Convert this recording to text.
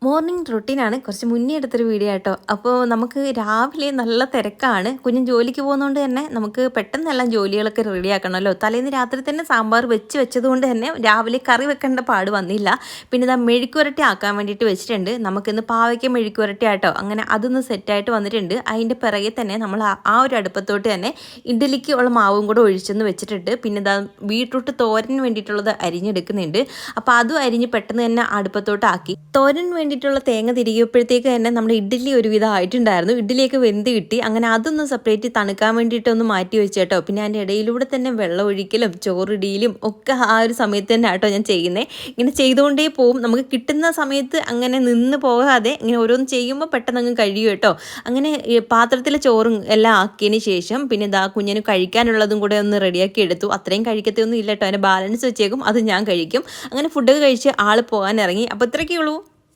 Morning റൊട്ടീനാണ് കുറച്ച് മുന്നേ എടുത്തൊരു വീഡിയോ കേട്ടോ. അപ്പോൾ നമുക്ക് രാവിലെ നല്ല തിരക്കാണ്. കുഞ്ഞും ജോലിക്ക് പോകുന്നതുകൊണ്ട് തന്നെ നമുക്ക് പെട്ടെന്നെല്ലാം ജോലികളൊക്കെ റെഡിയാക്കണമല്ലോ. തലേന്ന് രാത്രി തന്നെ സാമ്പാർ വെച്ചതുകൊണ്ട് തന്നെ രാവിലെ കറി വെക്കേണ്ട പാട് വന്നില്ല. പിന്നെ ഇതാ മെഴുക്കുവരട്ടി ആക്കാൻ വേണ്ടിയിട്ട് വെച്ചിട്ടുണ്ട്. നമുക്കിന്ന് പാവയ്ക്ക മെഴുക്കുവരട്ടി ആട്ടോ. അങ്ങനെ അതൊന്ന് സെറ്റായിട്ട് വന്നിട്ടുണ്ട്. അതിൻ്റെ പിറകെ തന്നെ നമ്മൾ ആ ഒരു അടുപ്പത്തോട്ട് തന്നെ ഇഡ്ഡലിക്ക് ഉള്ള മാവും കൂടെ ഒഴിച്ചൊന്ന് വെച്ചിട്ടുണ്ട്. പിന്നെ ഇതാ ബീട്രൂട്ട് തോരന് വേണ്ടിയിട്ടുള്ളത് അരിഞ്ഞെടുക്കുന്നുണ്ട്. അപ്പോൾ അതും അരിഞ്ഞ് പെട്ടെന്ന് തന്നെ അടുപ്പത്തോട്ട് ആക്കി. തോരന് വേണ്ടിയിട്ടുള്ള തേങ്ങ തിരികെപ്പോഴത്തേക്ക് തന്നെ നമ്മുടെ ഇഡ്ഡലി ഒരുവിധം ആയിട്ടുണ്ടായിരുന്നു. ഇഡ്ഡലിയൊക്കെ വെന്ത് കിട്ടി. അങ്ങനെ അതൊന്ന് സെപ്പറേറ്റ് തണുക്കാൻ വേണ്ടിയിട്ടൊന്ന് മാറ്റി വെച്ചേട്ടോ. പിന്നെ അതിൻ്റെ ഇടയിലൂടെ തന്നെ വെള്ളം ഒഴിക്കലും ചോറിടിയിലും ഒക്കെ ആ ഒരു സമയത്ത് തന്നെ ആട്ടോ ഞാൻ ചെയ്യുന്നത്. ഇങ്ങനെ ചെയ്തുകൊണ്ടേ പോവും. നമുക്ക് കിട്ടുന്ന സമയത്ത് അങ്ങനെ നിന്ന് പോകാതെ ഇങ്ങനെ ഓരോന്ന് ചെയ്യുമ്പോൾ പെട്ടെന്ന് അങ്ങ് കഴിയും കേട്ടോ. അങ്ങനെ പാത്രത്തിലെ ചോറും എല്ലാം ആക്കിയതിന് ശേഷം പിന്നെ ഇതാ കുഞ്ഞിന് കഴിക്കാനുള്ളതും കൂടെ ഒന്ന് റെഡിയാക്കി എടുത്തു. അത്രയും കഴിക്കത്തൊന്നും ഇല്ല കേട്ടോ. അതിൻ്റെ ബാലൻസ് വെച്ചേക്കും, അത് ഞാൻ കഴിക്കും. അങ്ങനെ ഫുഡൊക്കെ കഴിച്ച് ആൾ പോകാൻ ഇറങ്ങി. അപ്പോൾ ഇത്രയൊക്കെ ഉള്ളൂ.